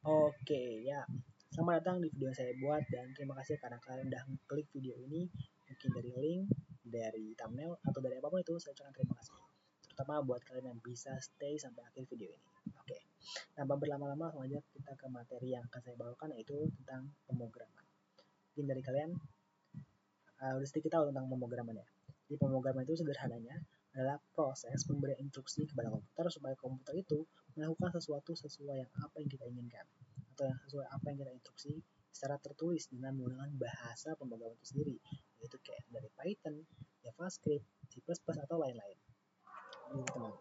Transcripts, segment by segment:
Oke ya, selamat datang di video yang saya buat dan terima kasih karena kalian udah klik video ini, mungkin dari link, dari thumbnail, atau dari apapun itu, saya ucapkan terima kasih. Terutama buat kalian yang bisa stay sampai akhir video ini. Oke, tanpa berlama-lama langsung aja kita ke materi yang akan saya bawakan, yaitu tentang pemrograman. Mungkin dari kalian udah sedikit tahu tentang pemrograman ya. Jadi pemrograman itu sederhananya adalah proses pemberian instruksi kepada komputer supaya komputer itu melakukan sesuatu sesuai yang apa yang kita inginkan atau yang sesuai apa yang kita instruksi secara tertulis dengan menggunakan bahasa pemrograman itu sendiri, yaitu kayak dari Python, JavaScript, C++ atau lain-lain. Ini teman.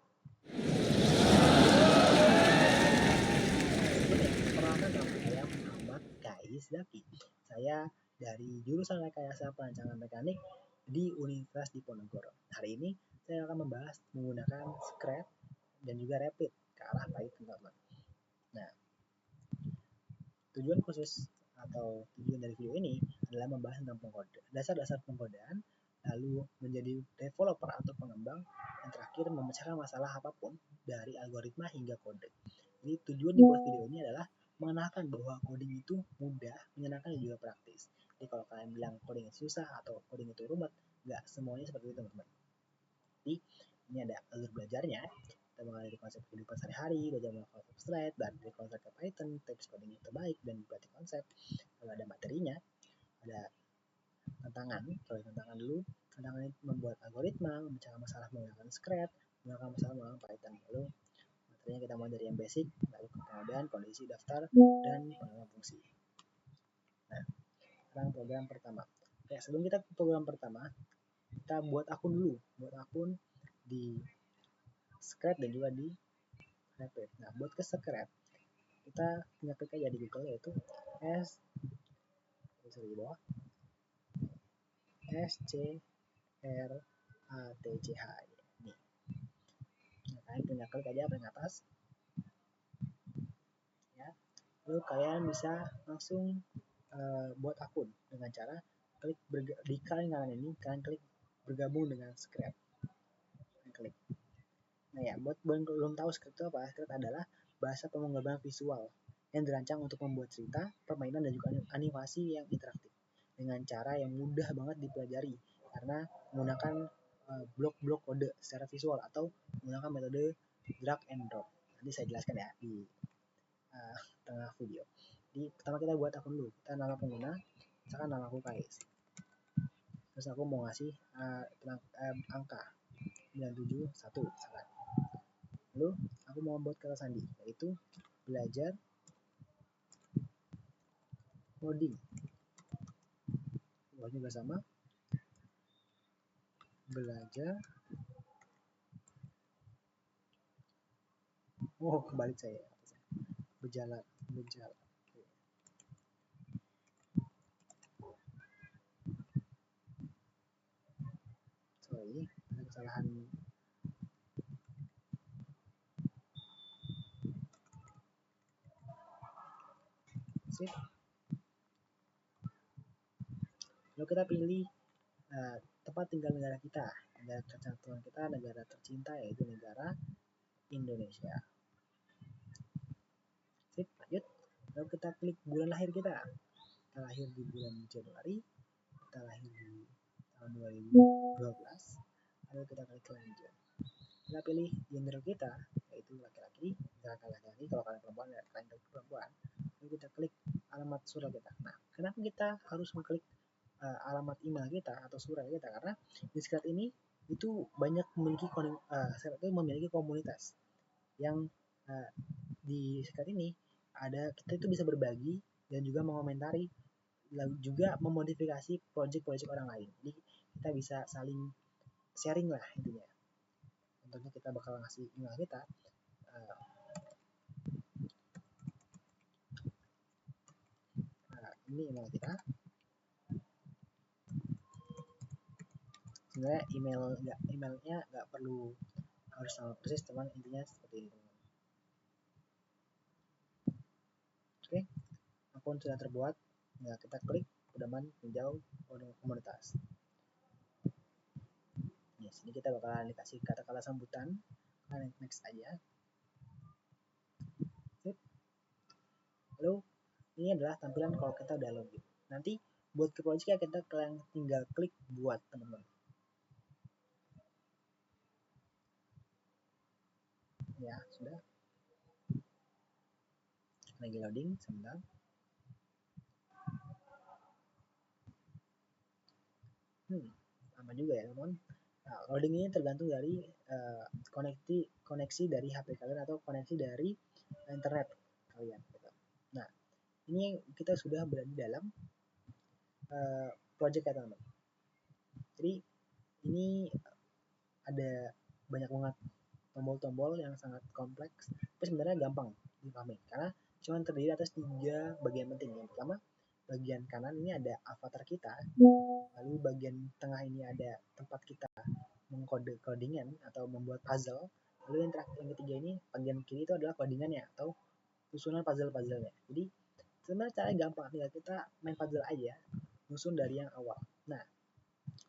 Perkenalkan nama saya Muhammad Kais Zaki. Saya dari jurusan Rekayasa Perancangan Mekanik di Universitas Diponegoro. Hari ini saya akan membahas menggunakan Scratch dan juga Rapid ke arah Python, teman. Nah, tujuan khusus atau tujuan dari video ini adalah membahas tentang dasar-dasar pengkodaan, lalu menjadi developer atau pengembang, dan terakhir memecahkan masalah apapun dari algoritma hingga kode. Jadi tujuan dibuat video ini adalah mengenalkan bahwa coding itu mudah, menyenangkan dan juga praktis. Jadi kalau kalian bilang coding itu susah atau coding itu rumit, nggak semuanya seperti itu, teman-teman. Jadi ini ada alur belajarnya. Kita mulai dari konsep kehidupan sehari-hari, belajar mengenai konsep slide, dan dari konsep ke Python, tips coding yang terbaik, dan berarti konsep. Kalau ada materinya, ada tantangan. Kalau tantangan dulu, tantangan itu membuat algoritma, memecahkan masalah menggunakan Scratch, menggunakan masalah menggunakan Python. Lalu materinya kita mulai dari yang basic, lalu kemudian kondisi daftar, dan pengenalan fungsi. Nah, sekarang program pertama. Oke, sebelum kita ke program pertama, kita buat akun dulu. Buat akun di Scratch dan juga di Rapid. Nah, buat ke Scratch, kita tinggal klik aja di Google, yaitu di bawah SCRATCH. Nih. Nah, kalian tinggal klik aja paling atas. Ya. Lalu kalian bisa langsung buat akun dengan cara klik di kalian ini, kalian klik bergabung dengan Scratch. Klik. Nah ya, buat belum tahu Scratch itu apa? Scratch adalah bahasa pemrograman visual yang dirancang untuk membuat cerita, permainan, dan juga animasi yang interaktif dengan cara yang mudah banget dipelajari karena menggunakan blok-blok kode secara visual atau menggunakan metode drag and drop. Nanti saya jelaskan ya di tengah video. Jadi pertama kita buat akun dulu. Kita nama pengguna, misalkan nama aku Kais. Terus aku mau ngasih angka 971 misalkan. Lalu aku mau buat kata sandi, yaitu belajar coding. Bawahnya juga sama, belajar. Oh, kebalik saya. Berjalan. Sorry, ada kesalahan. Sip. Lalu kita pilih tempat tinggal negara kita, negara kesatuan kita, negara tercinta, yaitu negara Indonesia. Sip, lanjut. Lalu kita klik bulan lahir kita. Kita lahir di bulan Januari, kita lahir di tahun 2012. Lalu kita klik lanjut. Kita pilih gender kita, yaitu laki-laki, misalkan laki-laki, kalau kalian perempuan ya kalian klik perempuan. Lalu kita klik alamat surat kita. Nah, kenapa kita harus mengklik alamat email kita atau surat kita? Karena di Scratch ini itu banyak memiliki komunitas yang di Scratch ini ada, kita itu bisa berbagi dan juga mengomentari, lalu juga memodifikasi project-project orang lain. Jadi kita bisa saling sharing lah intinya. Contohnya kita bakal ngasih email kita, ini email kita. Sebenarnya emailnya nggak perlu harus sama persis, teman, intinya seperti itu. Oke, akun sudah terbuat. Nah, kita klik pedoman hijau komunitas. Yes, ini kita bakalan dikasih kata-kata sambutan. Kalian next aja. Sip. ini adalah tampilan kalau kita udah login. Nanti buat ke project ya kita tinggal klik buat, teman-teman. Ya, sudah. Lagi loading sebentar. Lama juga ya, teman. Nah, loading ini tergantung dari koneksi dari HP kalian atau koneksi dari internet kalian. Gitu. Nah, ini kita sudah berada di dalam project ya, teman-teman. Jadi ini ada banyak banget tombol-tombol yang sangat kompleks, tapi sebenarnya gampang dipahami karena cuma terdiri atas 3 bagian penting. Yang pertama, bagian kanan ini ada avatar kita, lalu bagian tengah ini ada tempat kita mengkode codingan atau membuat puzzle, lalu yang ketiga ini bagian kiri itu adalah codingannya atau susunan puzzle-puzzlenya. Jadi sebenarnya caranya gampang, tinggal kita main puzzle aja, susun dari yang awal. Nah,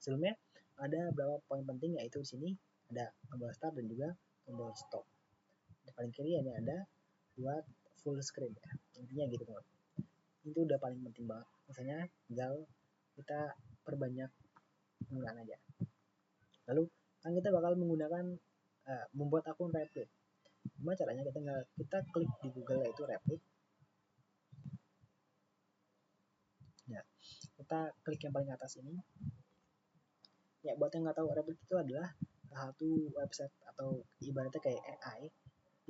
sebelumnya ada beberapa poin penting, yaitu di sini ada tombol start dan juga tombol stop. Di paling kiri ini ada buat full screen ya, intinya gitu teman. Itu udah paling penting banget. Misalnya tinggal kita perbanyak penggunaan aja. Lalu kan kita bakal menggunakan membuat akun Replit. Gimana caranya? Kita klik di Google yaitu Replit. Ya, kita klik yang paling atas ini. Ya, buat yang nggak tahu, Replit itu adalah satu website atau ibaratnya kayak AI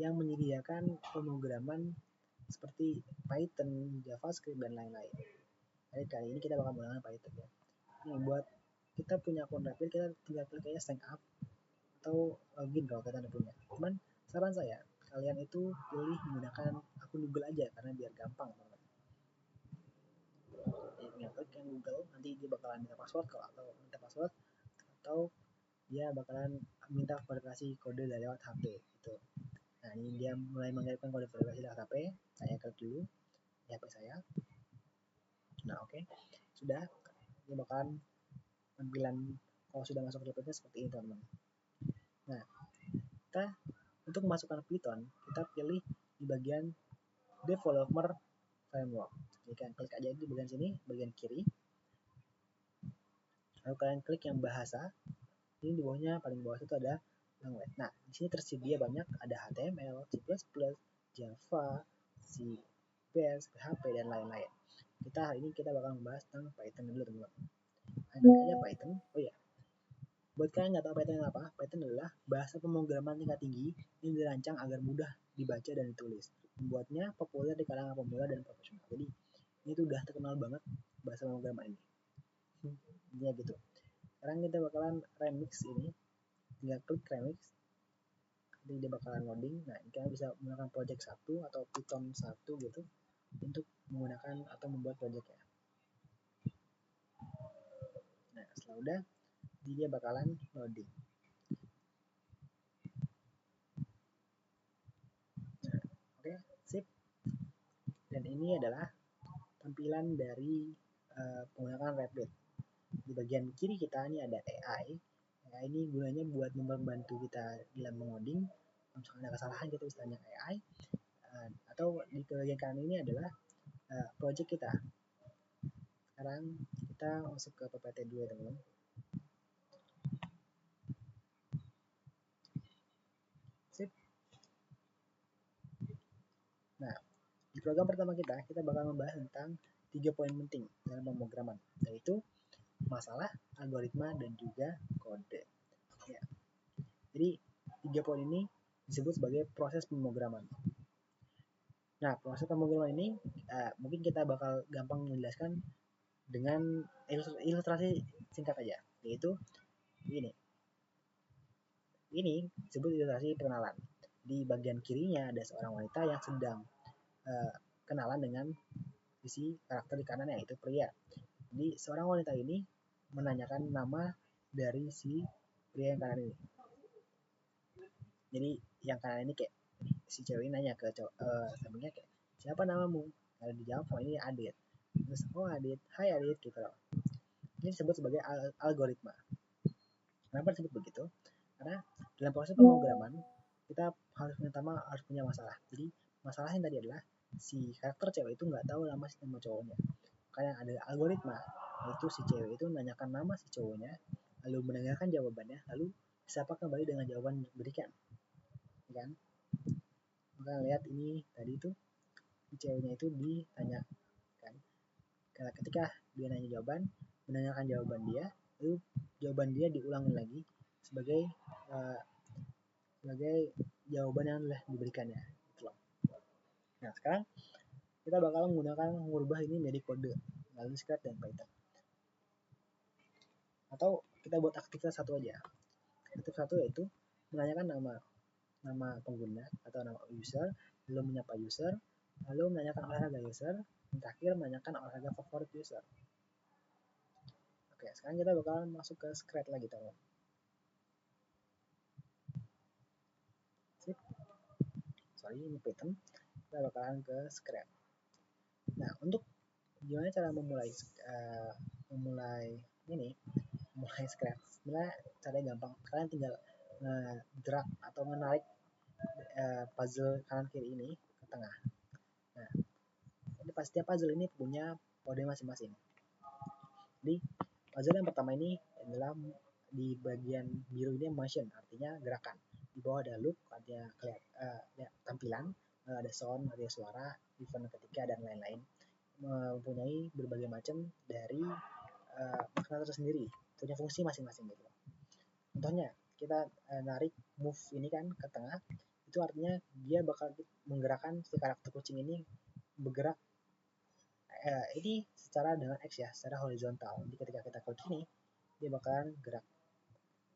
yang menyediakan pemrograman seperti Python, JavaScript, dan lain-lain. Jadi kali ini kita bakal menggunakan Python ya. Ini buat kita punya akun Replit, kita tinggal klik aja sign up atau login kalau kita punya. Cuman saran saya, kalian itu pilih menggunakan akun Google aja karena biar gampang, teman-teman. Tinggal klik yang Google, nanti dia bakalan minta password atau dia bakalan minta verifikasi kode dari lewat HP gitu. Nah, ini dia mulai mengirimkan kode verifikasi lewat HP. Saya klik dulu di HP saya. Nah, oke. Sudah. Dia bakalan tampilan kalau sudah masuk ke Replit seperti ini, teman-teman. Nah, kita untuk memasukkan Python, kita pilih di bagian Developer Framework. Jadi kalian klik aja di bagian sini, bagian kiri. Lalu kalian klik yang bahasa. Ini di bawahnya paling bawah itu ada language. Nah, di sini tersedia banyak, ada HTML, C++, Java, C, PHP, dan lain-lain. Hari ini kita bakal membahas tentang Python dulu, teman-teman. Klik aja Python. Oh ya, buat kalian nggak tahu Python apa, Python adalah bahasa pemrograman tingkat tinggi yang dirancang agar mudah dibaca dan ditulis. Membuatnya populer di kalangan pemula dan profesional. Jadi ini tuh udah terkenal banget bahasa pemrograman ini. Intinya gitu. Sekarang kita bakalan remix ini. Tinggal klik remix. Nanti dia bakalan loading. Nah, kalian bisa menggunakan project 1 atau Python 1 gitu untuk menggunakan atau membuat project ya. Nah, setelah udah, dia bakalan loading. Nah, oke, sip. Dan ini adalah tampilan dari penggunaan Replit. Di bagian kiri kita ini ada AI. AI ini gunanya buat membantu kita dalam mengoding. Misalnya ada kesalahan kita bisa tanya AI. Atau di bagian kanan ini adalah project kita. Sekarang kita masuk ke PPT dulu ya, teman-teman. Sip. Nah, di program pertama kita bakal membahas tentang 3 poin penting dalam pemrograman, yaitu masalah, algoritma, dan juga kode. Ya. Jadi 3 poin ini disebut sebagai proses pemrograman. Nah, proses pemrograman ini mungkin kita bakal gampang menjelaskan dengan ilustrasi singkat aja, yaitu ini. Ini disebut ilustrasi pengenalan. Di bagian kirinya ada seorang wanita yang sedang kenalan dengan sisi karakter di kanannya, yaitu pria. Jadi seorang wanita ini menanyakan nama dari si pria yang kanan ini. Jadi yang kanan ini kayak si cewek ini nanya ke sampingnya kayak, siapa namamu? Lalu dijawab, oh ini Adit. Terus, oh Adit, hai Adit, gitu loh. Ini disebut sebagai algoritma. Kenapa disebut begitu? Karena dalam proses pemrograman kita harus punya masalah. Jadi masalahnya tadi adalah si karakter cewek itu nggak tahu nama cowoknya. Makanya ada algoritma, yaitu si cewek itu menanyakan nama si cowoknya, lalu mendengarkan jawabannya, lalu siapa kembali dengan jawaban yang diberikan, kan? Maka lihat ini tadi itu si ceweknya itu ditanya, kan? Karena ketika dia nanya jawaban, menanyakan jawaban dia, lalu jawaban dia diulangi lagi sebagai uh, sebagai jawaban yang telah diberikannya. Gitu loh. Nah sekarang kita bakal menggunakan mengubah ini menjadi kode melalui script dan Python. Atau kita buat aktivitas satu aja. Aktivitas satu yaitu menanyakan nama pengguna atau nama user, lalu menyapa user, lalu menanyakan olahraga user, dan terakhir menanyakan olahraga favorit user. Oke, sekarang kita bakal masuk ke script lagi teman. Sorry, ini Python. Kita bakalan ke script. Nah, untuk gimana cara memulai script? Sebenarnya caranya gampang. Kalian tinggal drag atau menarik puzzle kanan kiri ini ke tengah. Nah, ini setiap puzzle ini punya kode masing-masing. Jadi puzzle yang pertama ini adalah di bagian biru ini motion, artinya gerakan. Di bawah ada look, artinya tampilan, ada sound, artinya suara, event ketika dan lain-lain. Mempunyai berbagai macam dari makna tersendiri, punya fungsi masing-masing gitu. Contohnya kita narik move ini kan ke tengah, itu artinya dia bakal menggerakkan si karakter kucing ini bergerak ini secara dengan X ya, secara horizontal. Jadi ketika kita klik ini, dia bakalan gerak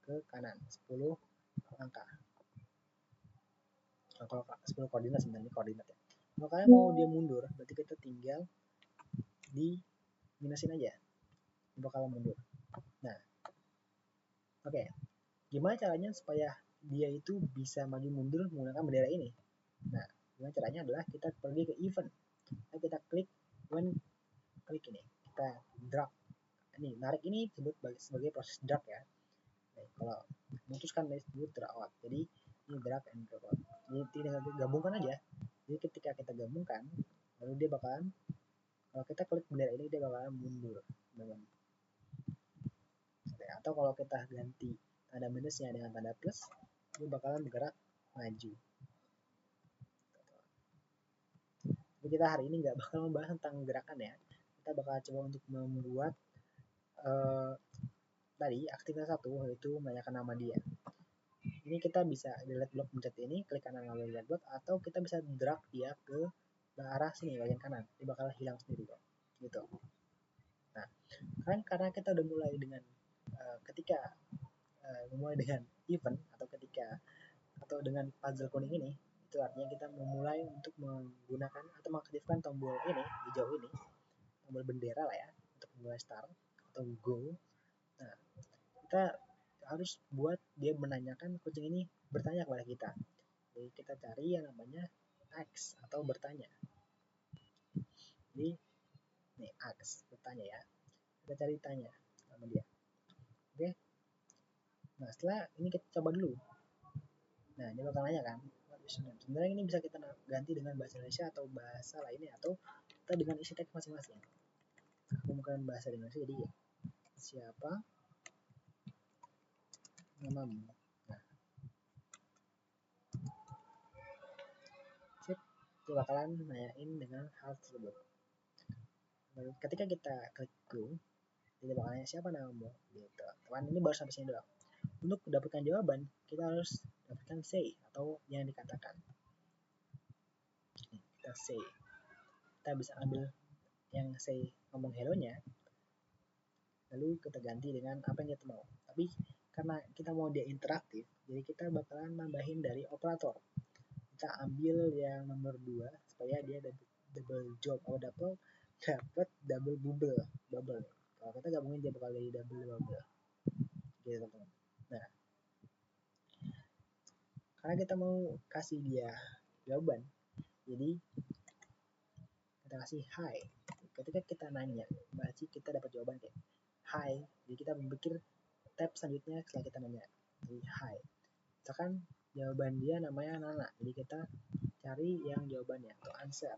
ke kanan 10 langkah. Nah, kalau 10 koordinat sebenarnya koordinat ya. Kalau kalian mau dia mundur, berarti kita tinggal di minusin aja. Dia bakal mundur. Nah, oke. Gimana caranya supaya dia itu bisa maju mundur menggunakan bendera ini? Nah, gimana caranya adalah kita pergi ke event. Nah, kita klik ini. Kita drag. Ini narik ini disebut sebagai proses drag ya. Nah, kalau memutuskan disebut drag out. Jadi ini drag and drag out. Jadi tinggal gabungkan aja. Jadi ketika kita gabungkan, lalu dia bakalan kalau kita klik bendera ini dia bakalan mundur. Atau kalau kita ganti tanda minusnya dengan tanda plus, dia bakalan bergerak maju. Jadi kita hari ini nggak bakal membahas tentang gerakan ya. Kita bakal coba untuk membuat tadi aktivitas satu, yaitu menanyakan nama dia. Ini kita bisa delete block pencet ini, klik kanan lalu delete block, atau kita bisa drag dia ke arah sini bagian kanan, dia bakal hilang sendiri kok. Gitu. Nah, karena kita udah mulai dengan ketika memulai dengan event atau dengan puzzle kuning ini, itu artinya kita memulai untuk menggunakan atau mengaktifkan tombol ini hijau ini, tombol bendera lah ya, untuk memulai start atau go. Nah, kita harus buat dia menanyakan kucing ini bertanya kepada kita. Jadi kita cari yang namanya X atau bertanya. Jadi nih X bertanya ya. Kita cari tanya sama dia. Oke. Nah setelah ini kita coba dulu. Nah dia bakal nanya kan. Sebenarnya ini bisa kita ganti dengan bahasa Indonesia atau bahasa lainnya atau kita dengan isi teks masing-masing. Aku menggunakan bahasa Indonesia jadi ya. Siapa namamu? Nah. Sip. Dia bakalan nanyain dengan hal tersebut. Lalu ketika kita klik go, dia bakal nanya siapa namamu gitu. Teman ini baru sampai sini doang. Untuk mendapatkan jawaban, kita harus dapatkan say atau yang dikatakan. Kita say. Kita bisa ambil yang say ngomong hello-nya, lalu kita ganti dengan apa yang kita mau. Tapi karena kita mau dia interaktif, jadi kita bakalan nambahin dari operator. Kita ambil yang nomor 2 supaya dia double job atau dapat double bubble. Kalau kita gabungin dia bakal jadi double bubble. Gitu teman-teman. Nah, karena kita mau kasih dia jawaban, jadi kita kasih hi. Ketika kita nanya, berarti kita dapat jawaban kayak hi. Jadi kita berpikir tab selanjutnya setelah kita nanya. Jadi hi. Misalkan jawaban dia namanya Nana, jadi kita cari yang jawabannya atau answer.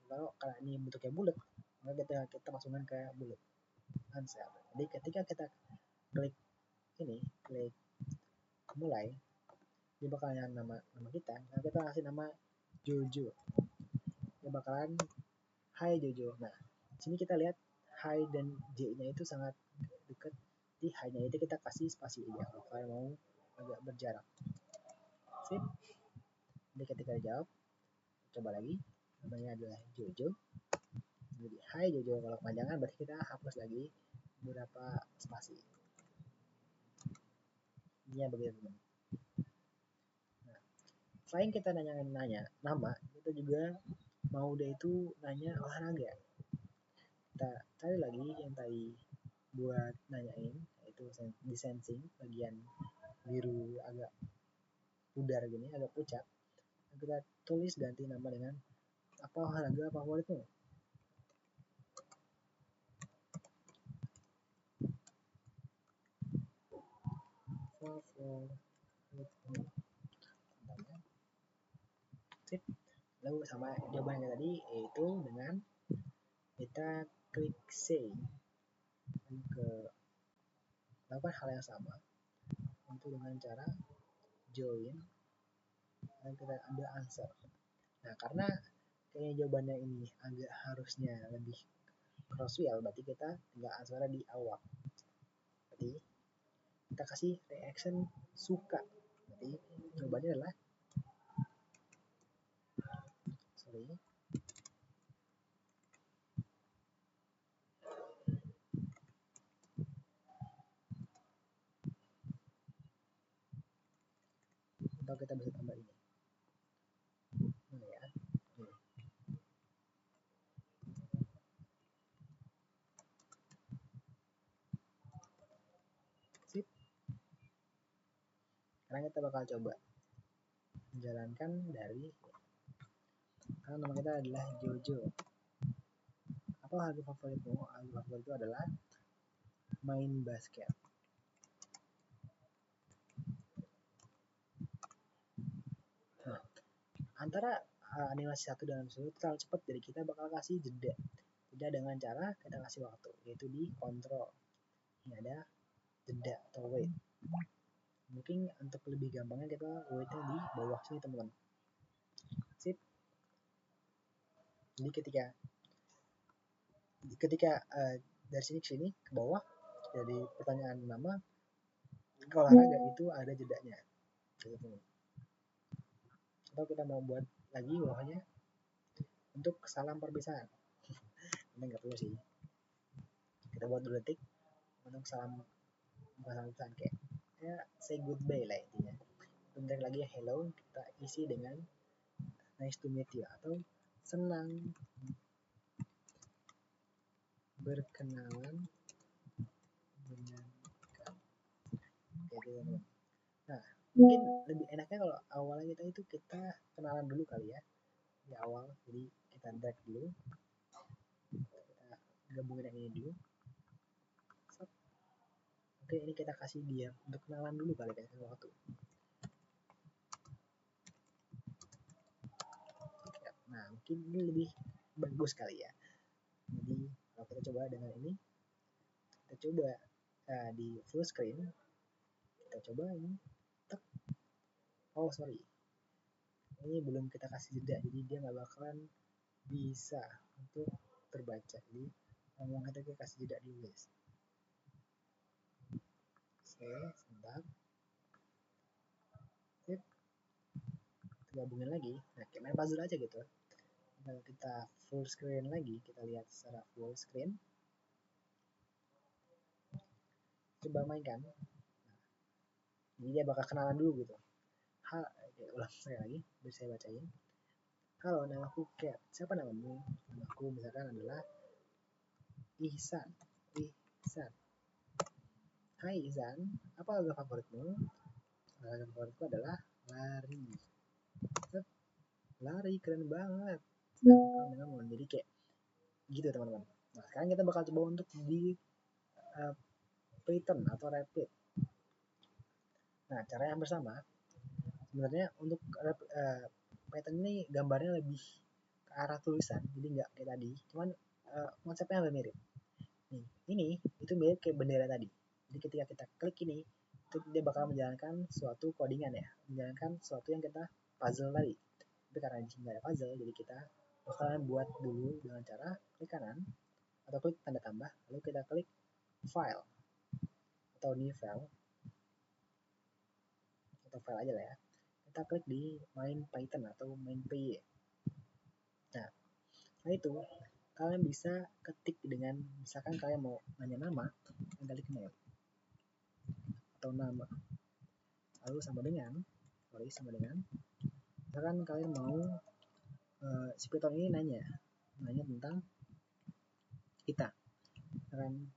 Karena ini bentuknya bulat, maka kita masukkan ke bulat answer. Jadi ketika kita klik mulai, dia bakalan nama kita. Nah, kita kasih nama Jojo. Dia bakalan Hai Jojo. Nah, sini kita lihat Hai dan J-nya itu sangat dekat. Di Hai-nya itu kita kasih spasi aja kalau kalian mau agak berjarak. Sip. Jadi ketika dijawab, coba lagi. Namanya adalah Jojo. Jadi Hai Jojo. Kalau kepanjangan berarti kita hapus lagi beberapa spasi. Ini begitu teman. Nah, selain kita nanya nama, kita juga mau dia itu nanya olahraga. Kita cari lagi yang tadi buat nanyain, yaitu di sensing bagian biru agak pudar gini, agak pucat. Kita tulis ganti nama dengan apa olahraga favoritmu. Sip. Lalu sama jawabannya tadi yaitu dengan kita klik say ke lakukan hal yang sama untuk dengan cara join dan kita ambil answer. Nah, karena kayaknya jawabannya ini agak harusnya lebih crosswell, berarti kita tinggal answernya di awal. Berarti kita kasih reaction suka. Berarti jawabannya adalah atau kita bisa tambah ini. Mana ya? Sip. Sekarang kita bakal coba menjalankan dari karena nama kita adalah Jojo. Apa lagu favoritmu? Lagu favorit itu adalah main basket. Nah, antara animasi satu dan animasi itu terlalu cepat, jadi kita bakal kasih jeda dengan cara kita kasih waktu, yaitu di kontrol. Ini ada jeda atau wait. Mungkin untuk lebih gampangnya kita waitnya di bawah sini teman-teman. Sip. Jadi ketika dari sini ke sini ke bawah, jadi pertanyaan nama olahraga itu ada jedanya. Atau kita mau buat lagi bawahnya untuk salam perpisahan. Ini nggak perlu sih. Kita buat 2 detik untuk salam perpisahan kayak ya say goodbye lah intinya. Bentar lagi hello kita isi dengan nice to meet you atau senang berkenalan dengan kayak gitu. Nah, mungkin lebih enaknya kalau awalnya kita kenalan dulu kali ya di awal. Jadi kita drag dulu, kita gabungin yang ini dulu. Oke, ini kita kasih dia untuk kenalan dulu kali ya waktu. Nah, mungkin ini lebih bagus kali ya. Jadi kalau kita coba dengan ini, kita coba di full screen, kita coba ini. Oh sorry, ini belum kita kasih jeda, jadi dia nggak bakalan bisa untuk terbaca. Jadi ngomong kita kasih jeda dulu guys. Oke, sebentar. Sip. Gabungin lagi. Nah, kayak main puzzle aja gitu. Kalau kita full screen lagi, kita lihat secara full screen. Coba mainkan. Nah, ini dia bakal kenalan dulu gitu. Ulang saya lagi, biar saya bacain. Halo, namaku Cat. Siapa namamu? Namaku misalkan adalah Ihsan. Hai Ihsan, apa lagu favoritmu? Lagu favoritku adalah lari. Lari keren banget. Nah, jadi kayak gitu teman-teman. Nah, sekarang kita bakal coba untuk di pattern atau repeat. Nah, cara yang bersama sebenarnya untuk pattern ini gambarnya lebih arah tulisan, jadi nggak kayak tadi, cuman konsepnya agak mirip. Nih, ini itu mirip kayak bendera tadi. Jadi ketika kita klik ini, itu dia bakal menjalankan suatu codingan ya, menjalankan suatu yang kita puzzle tadi. Tapi karena di sini nggak ada puzzle, jadi kita bakalan buat dulu dengan cara klik kanan atau klik tanda tambah, lalu kita klik file atau new file atau file aja lah ya. Kita klik di main Python atau main py. Nah, setelah itu kalian bisa ketik dengan, misalkan kalian mau nanya nama, klik name atau nama, lalu sama dengan misalkan kalian mau si Python ini nanya tentang kita, misalkan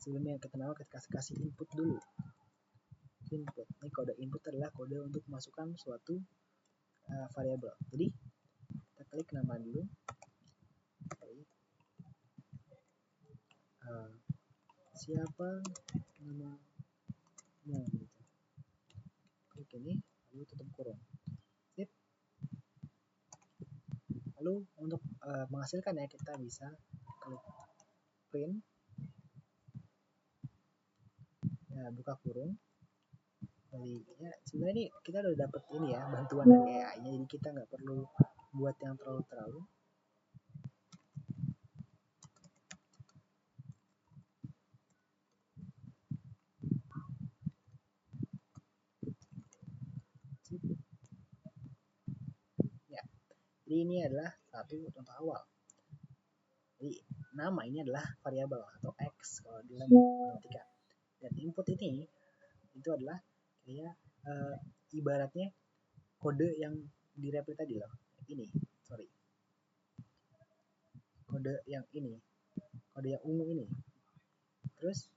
sebelumnya kita nama, kita kasih input dulu. Input ini kode input adalah kode untuk memasukkan suatu variabel. Jadi kita klik nama dulu, siapa namanya gitu. Klik ini lalu tutup kurung. Sip. Lalu untuk menghasilkan ya, kita bisa klik print ya, buka kurung. Jadi ya sebenarnya ini kita udah dapet ini ya, bantuan dari AI-nya, jadi kita nggak perlu buat yang terlalu ya. Jadi ini adalah satu contoh awal. Jadi nama ini adalah variabel atau x kalau di dalam matematika, dan input ini itu adalah kayak ibaratnya kode yang direplik tadi loh, kode yang ungu ini. Terus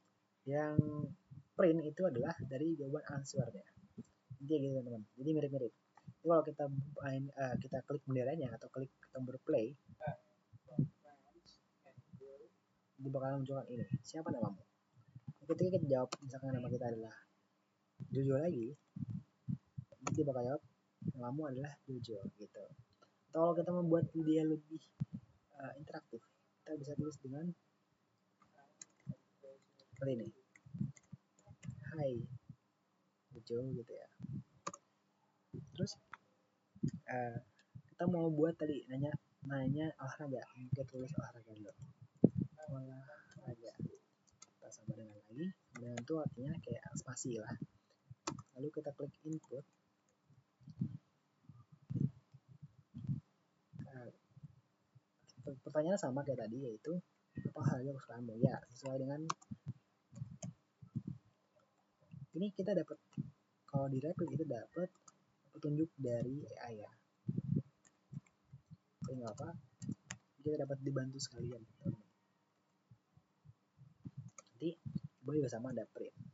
yang print itu adalah dari jawaban answernya. Jadi gitu teman-teman, jadi mirip-mirip. Jadi kalau kita klik benderanya atau klik tombol play, dia bakal munculkan ini, siapa namamu. Ketika kita jawab misalkan nama kita adalah Jojo lagi, dia bakal jawab namamu adalah Jojo gitu. Atau kalau kita membuat dia lebih interaktif, kita bisa tulis dengan seperti ini, hai Jojo gitu ya. Terus kita mau buat tadi nanya olahraga, kita tulis olahraga dulu, olahraga, kita sama dengan lagi, dengan itu artinya kayak spasi lah. Lalu kita klik input, pertanyaan sama kayak tadi, yaitu apa olahraga kesukaanmu ya, sesuai dengan ini kita dapat, kalau di replik itu dapat petunjuk dari AI ya. Oke, nggak apa, kita dapat dibantu sekalian. Nanti boleh juga sama, ada print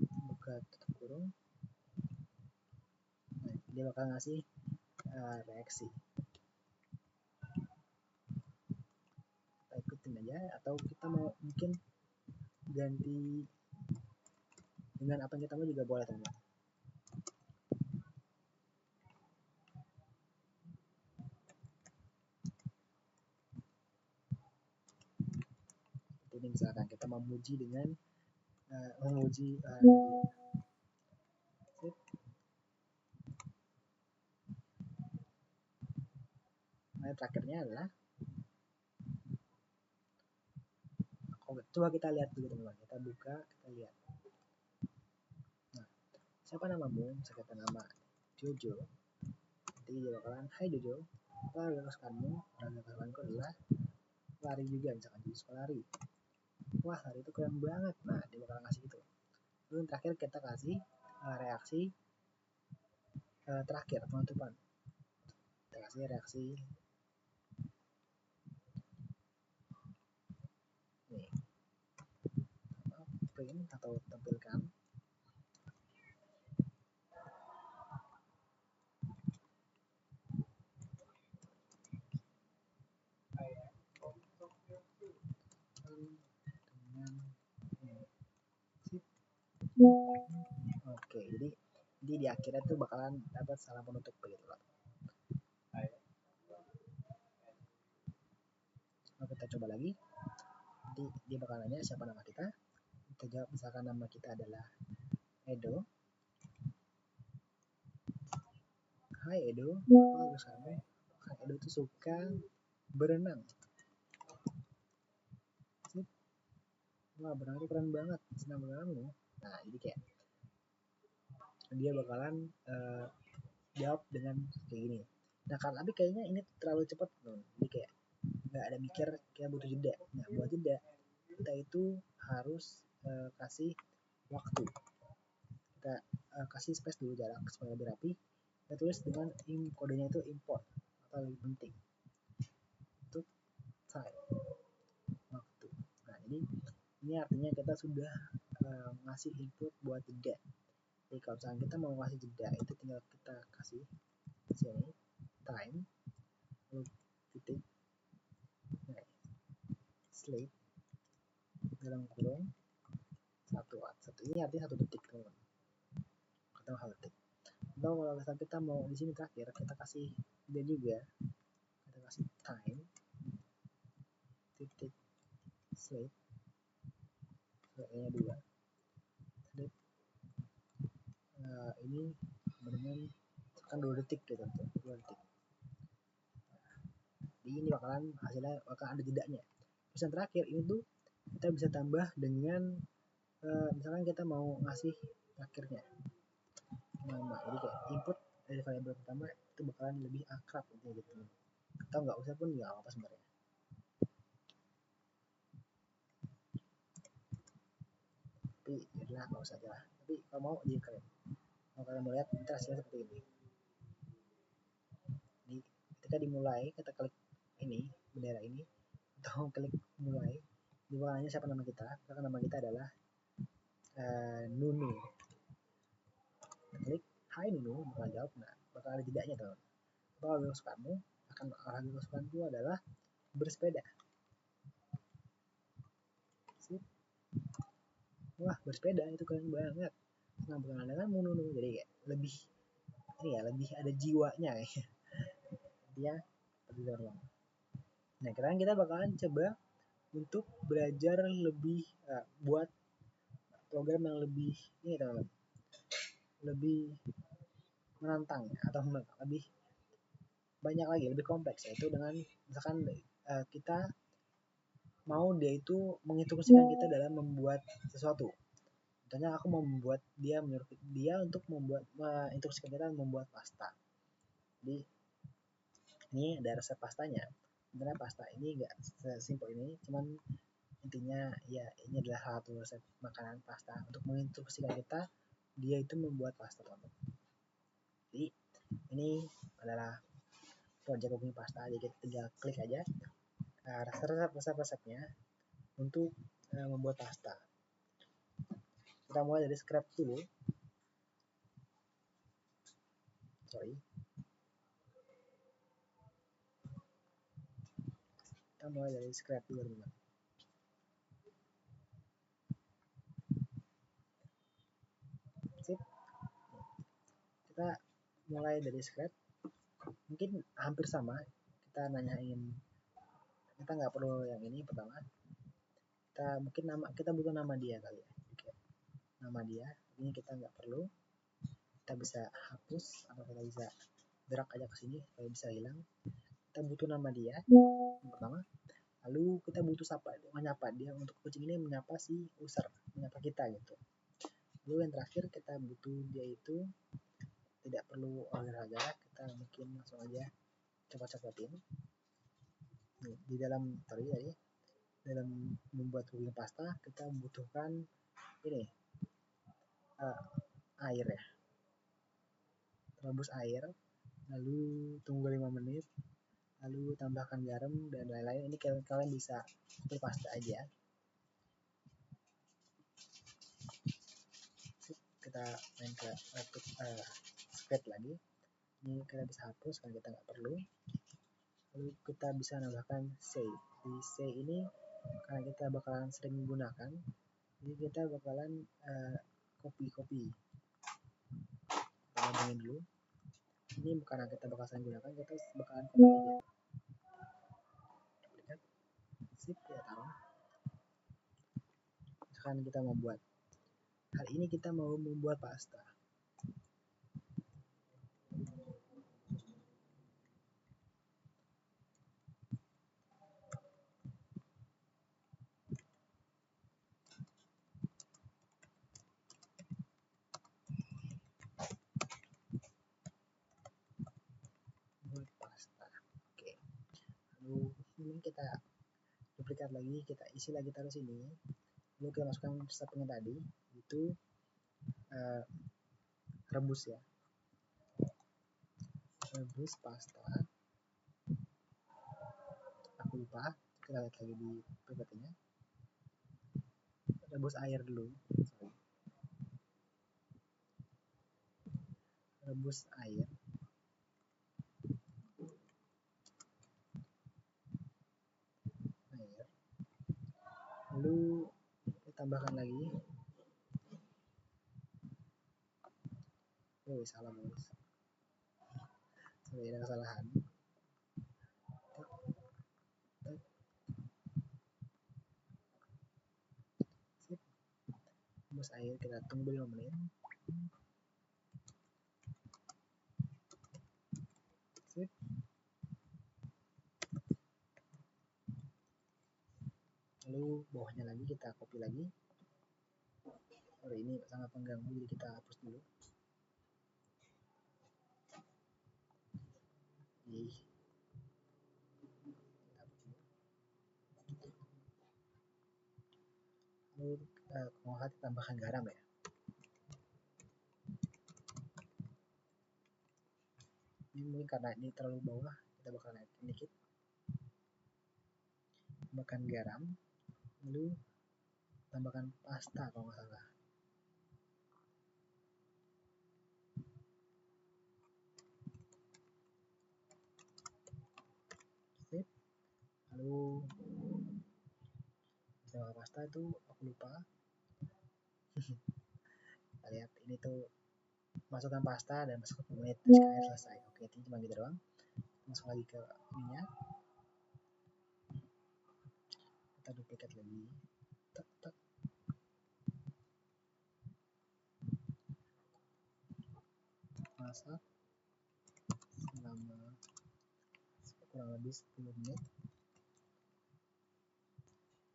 buka tutup kurung. Nah, dia bakal ngasih reaksi. Kita ikutin aja, atau kita mau mungkin ganti dengan apa yang kita mau juga boleh teman. Ini misalkan kita memuji dengan memuji nah, terakhirnya adalah coba kita lihat dulu teman-teman, kita buka, kita lihat. Nah, siapa namamu? Misalkan kita nama Jojo, nanti dia bakalan, hai Jojo, apa olahraga kesukaanmu? Olahraga kesukaanku adalah lari juga, misalkan jadi suka lari. Wah, lari itu keren banget. Nah, dia bakal ngasih gitu. Lalu terakhir kita kasih reaksi terakhir, penutupan. Kita kasih reaksi nih, print atau tampilkan. Dengan Oke, Oke, jadi di akhirnya tuh bakalan dapat salam penutup begitu loh. Nah, kita coba lagi. Nanti dia bakal nanya siapa nama kita. Kita jawab misalkan nama kita adalah Edo. Hai Edo, apa bagus kamu? Hai Edo tuh suka berenang. Wah, berenang itu keren banget, senang berenangmu. Nah, jadi kayak dia bakalan jawab dengan kayak gini. Nah, kan tapi kayaknya ini terlalu cepat loh. Jadi kayak nggak ada mikir, kayak butuh jeda. Nah, buat jeda kita itu harus kasih waktu. Kita kasih space dulu, jarak supaya lebih rapi. Kita tulis dengan kodenya itu import atau lebih penting. Untuk time, waktu. Nah, ini artinya kita sudah ngasih input buat jeda. Jadi kalau misalnya kita mau ngasih jeda, itu tinggal kita kasih sini time titik sleep dalam kurung satu ini artinya 1 detik teman atau 1 detik. Atau kalau misalnya kita mau di sini terakhir kita kasih dia juga, kita kasih time titik sleep nya 2 sleep ini dengan kan 2 detik gitu, 2 detik. Jadi ini bakalan hasilnya bakal ada jedanya. Terus yang terakhir ini tuh kita bisa tambah dengan misalkan kita mau ngasih akhirnya nama, jadi kayak input dari variabel pertama itu bakalan lebih akrab gitu, atau nggak usah pun nggak apa sebenarnya. Tapi ya nggak usah aja lah. Tapi kalau mau jadi keren. Kalau kalian mau lihat nanti hasilnya seperti ini. Jadi ketika dimulai kita klik ini bendera ini atau klik mulai, di bawahnya siapa nama kita? Karena nama kita adalah Nunu. Klik Hai Nunu, bakal jawab. Nah, bakal ada jedanya teman. Kalau kesukaanmu akan olahraga kesukaan itu adalah bersepeda. Sip. Wah, bersepeda itu keren banget. Nah, bukan dengan Nunu, jadi kayak lebih ini ya, lebih ada jiwanya ya. Dia lebih dorong. Nah, sekarang kita bakalan coba untuk belajar lebih buat program yang lebih ini teman-teman, lebih menantang atau lebih banyak lagi, lebih kompleks, yaitu dengan misalkan kita mau dia itu menginstruksikan kita dalam membuat sesuatu. Contohnya aku mau membuat dia menyuruh dia untuk menginstruksikan kita membuat pasta. Jadi ini ada resep pastanya. Sebenarnya pasta ini enggak sesimpel ini, cuman intinya ya ini adalah satu resep makanan pasta untuk menginstruksikan kita dia itu membuat pasta, teman-teman. Jadi ini adalah project cooking pasta, jadi kita tinggal klik aja resep-resepnya untuk membuat pasta. Kita mulai dari scratch dulu. Kita mulai dari scratch dulu, teman-teman. Sip. Kita mulai dari scratch. Mungkin hampir sama. Kita nanyain, kita nggak perlu yang ini pertama. Kita mungkin kita butuh nama dia kali ya. Oke. Nama dia ini kita nggak perlu. Kita bisa hapus atau kita bisa drag aja ke sini supaya bisa hilang. Kita butuh nama dia yang pertama. Lalu kita butuh menyapa dia. Untuk kucing ini menyapa si user, menyapa kita gitu. Lalu yang terakhir kita butuh dia itu tidak perlu olahraga, kita mungkin langsung aja copotin. Di dalam dalam membuat cooking pasta kita membutuhkan ini air ya, rebus air, lalu tunggu 5 menit, lalu tambahkan garam dan lain-lain. Ini kalian bisa cooking pasta aja. Kita main ke script lagi. Ini kita bisa hapus karena kita nggak perlu. Lalu kita bisa nambahkan say. Di say ini karena kita bakalan sering menggunakan, jadi kita bakalan copy gabungin dulu. Ini bukan kita bakal sering gunakan, kita bakalan copy aja. Duplikat, sip, ya taruh. Sekarang kita mau buat. Hari ini kita mau membuat pasta. Oke. Lalu ini kita duplikat lagi, kita isi lagi taruh sini. Lalu kita masukkan stepnya tadi, itu rebus ya. Rebus pasta. Aku lupa, kita lihat lagi di PPT-nya. Rebus air dulu. Rebus air. Lalu ditambahkan lagi. Oh, salah guys. Sorry, ada kesalahan. Sip. Rebus air, kita tunggu 5 menit. Sip. Lalu bawahnya lagi kita copy lagi. Sorry, ini sangat mengganggu, jadi kita hapus dulu. Lalu kalau kita tambahkan garam ya. Ini mungkin karena ini terlalu bawah, kita bakal naikin dikit. Tambahkan garam, lalu tambahkan pasta kalau nggak salah. Sip. Lalu tambah pasta itu aku lupa. Kita lihat ini tuh masukkan pasta dan masukkan menit sekali selesai. Oke, ini cuma gitu doang. Masuk lagi ke minyak. Kita duplikat lagi. Tek, tek. Masak selama kurang lebih 10 menit.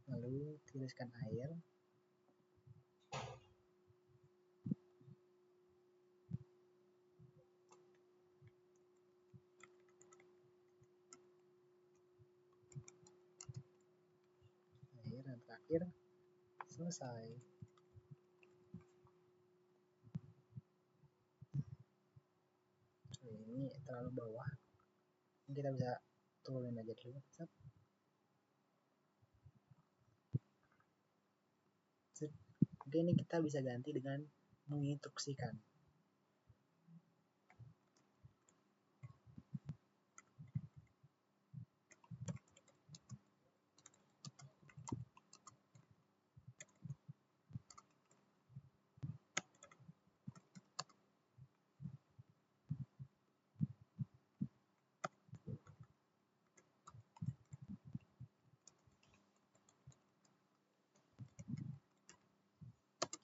Lalu tiriskan air. Dan terakhir selesai. Ini terlalu bawah, ini kita bisa turunin aja dulu. Oke, ini kita bisa ganti dengan menginstruksikan.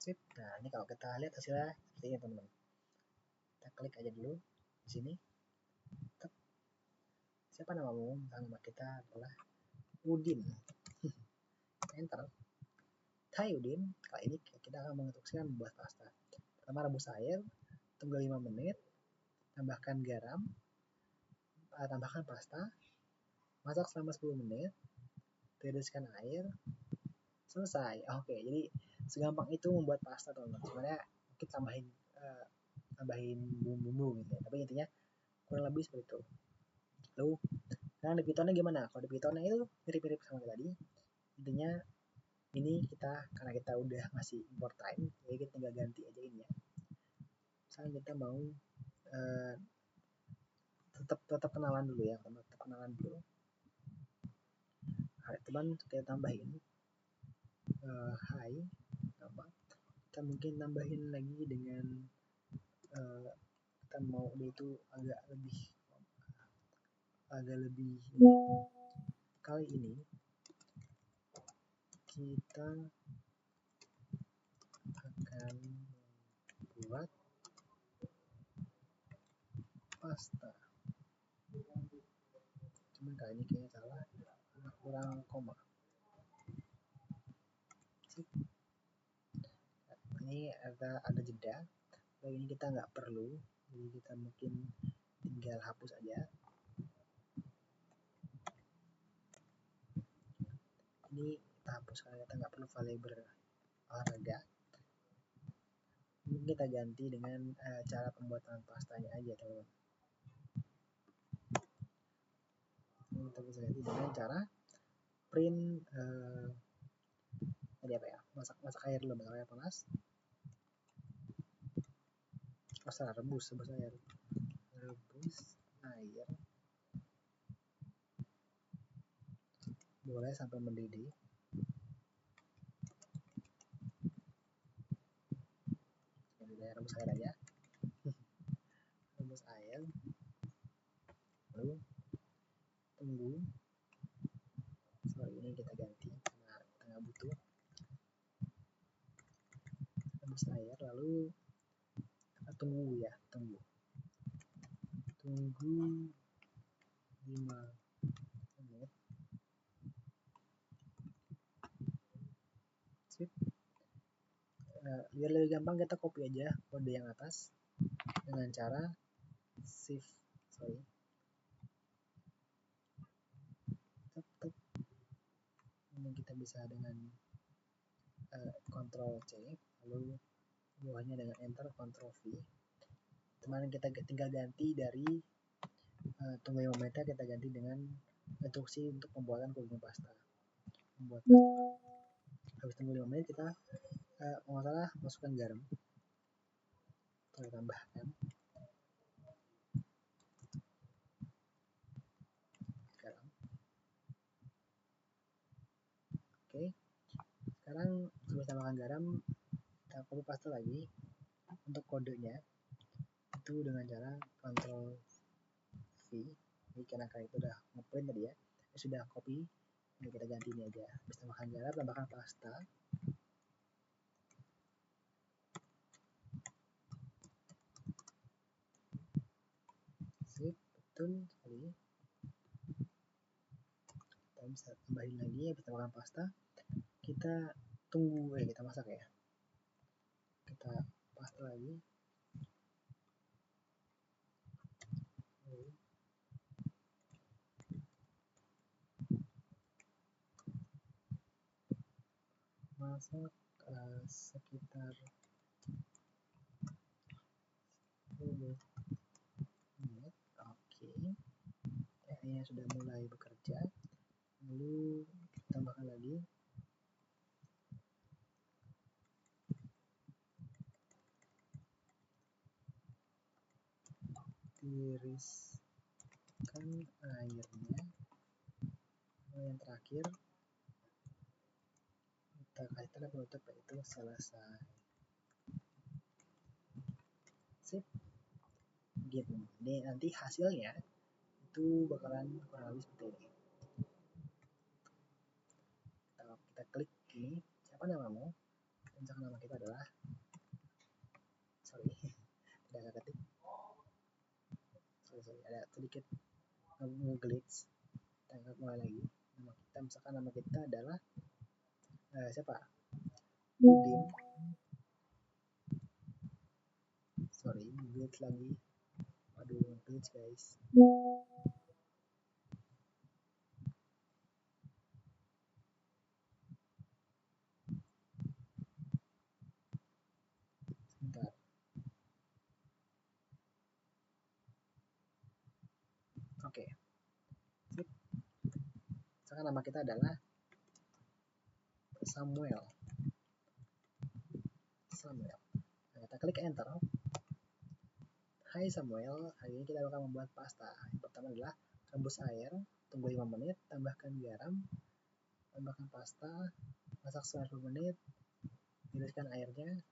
Sip. Nah, ini kalau kita lihat hasilnya seperti ini teman-teman. Kita klik aja dulu di sini. Siapa namamu? Nama kita adalah Udin. Enter. Hai Udin, kali ini kita akan menginstruksikan membuat pasta. Pertama rebus air, tunggu 5 menit, tambahkan garam, tambahkan pasta, masak selama 10 menit, tiriskan air, selesai. Oke, jadi segampang itu membuat pasta teman-teman. Sebenarnya kita tambahin bumbu-bumbu gitu ya. Tapi intinya kurang lebih seperti itu. Lalu sekarang di Pythonnya gimana? Kalau di Pythonnya itu mirip-mirip sama tadi. Intinya ini karena kita udah ngasih import time, jadi kita tinggal ganti aja ini ya. Misalnya kita mau tetap kenalan dulu ya, tetap kenalan dulu. Teman kita tambahin hi, apa? Kita mungkin tambahin lagi dengan kita mau dia itu agak lebih kali ini kita akan membuat pasta. Cuman kali ini kayaknya salah, kurang koma. Ini ada jeda. Kali ini kita nggak perlu, jadi kita mungkin tinggal hapus aja. Ini kita hapus karena kita nggak perlu variabel olahraga. Ini kita ganti dengan cara pembuatan pastanya aja, teman-teman. Ini kita bisa ganti dengan cara print tadi apa ya, masak air dulu, masak air panas. Rebus air boleh sampai mendidih. Rebus air aja. Rebus air, lalu tunggu. Ini kita ganti karena kita nggak butuh. Rebus air, lalu kita tunggu 5 menit. Sip. Biar lebih gampang kita copy aja kode yang atas dengan cara shift ini kita bisa dengan Ctrl C, lalu bawahnya dengan Enter Ctrl V. Teman kita tinggal ganti dari tunggu 5 menit, kita ganti dengan instruksi untuk pembuatan kuning pasta. Habis tunggu 5 menit kita kalau salah masukkan garam. Kita tambahkan garam. Oke. Sekarang sebelum tambahkan garam, kita copy paste lagi untuk kodenya. Itu dengan cara Ctrl V. Ini karena itu udah ngeprint tadi ya, sudah copy. Ini kita ganti ini aja. Habis tambahkan garam, tambahkan pasta. Sip, betul sekali. Kita bisa tambahin lagi, habis tambahkan pasta. Kita tunggu, kita masak ya. Kita pasta lagi. Masak sekitar 10 menit. Oke. Kayaknya sudah mulai bekerja. Lalu kita tambahkan lagi. Tiriskan airnya. Yang terakhir kita kasih tanda penutup, yaitu selesai. Sip. Gitu. Ini nanti hasilnya itu bakalan kurang lebih seperti ini. Kita klik ini, siapa namamu? Misalkan nama kita adalah tidak ketik. Ada sedikit nge-glitch. Kita mulai lagi. Nama kita, misalkan nama kita adalah siapa? Udin. Glitch lagi. Waduh, glitch guys. Sebentar. Oke. Sip. Misalkan nama kita adalah Samuel. Nah, kita klik enter. Hai Samuel, hari ini kita akan membuat pasta. Yang pertama adalah rebus air, tunggu 5 menit, tambahkan garam, tambahkan pasta, masak 10 menit, tiriskan airnya,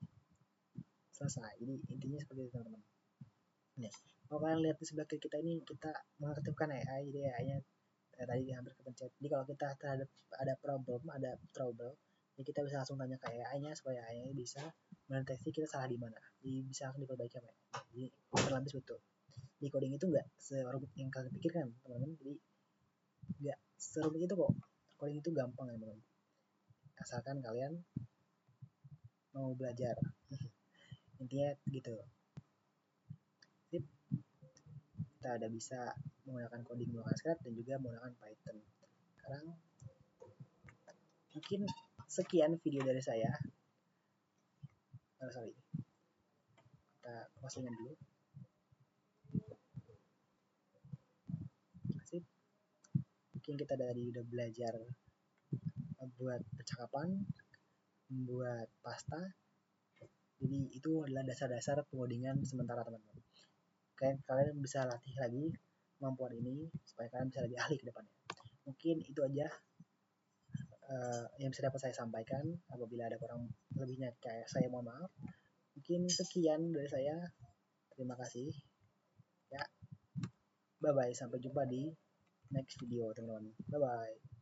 selesai. Jadi intinya seperti itu, teman-teman. Nih, kalau kalian lihat di sebelah kiri kita ini, kita mengaktifkan AI. Jadi AI-nya tadi hampir kepencet. Jadi kalau kita terhadap ada trouble, jadi kita bisa langsung tanya ke AI-nya supaya AI bisa mendeteksi kita salah di mana. Jadi bisa langsung diperbaiki sama AI. Jadi terlebih betul. Di coding itu nggak serumit yang kalian pikirkan, teman-teman. Jadi nggak serumit itu kok. Coding itu gampang ya, teman-teman. Asalkan kalian mau belajar. Intinya gitu. Sip. Kita ada bisa menggunakan coding menggunakan Scratch dan juga menggunakan Python. Sekarang mungkin sekian video dari saya. Sorry, kita closingan dulu. Sip. Mungkin kita dari udah belajar buat percakapan, membuat pasta. Jadi itu adalah dasar-dasar pengodingan sementara, teman-teman. Kalian bisa latih lagi kemampuan ini supaya kalian bisa lebih ahli ke depannya. Mungkin itu aja yang bisa dapat saya sampaikan. Apabila ada kurang lebihnya, kayak saya mohon maaf. Mungkin sekian dari saya. Terima kasih. Ya, bye bye. Sampai jumpa di next video, teman-teman. Bye bye.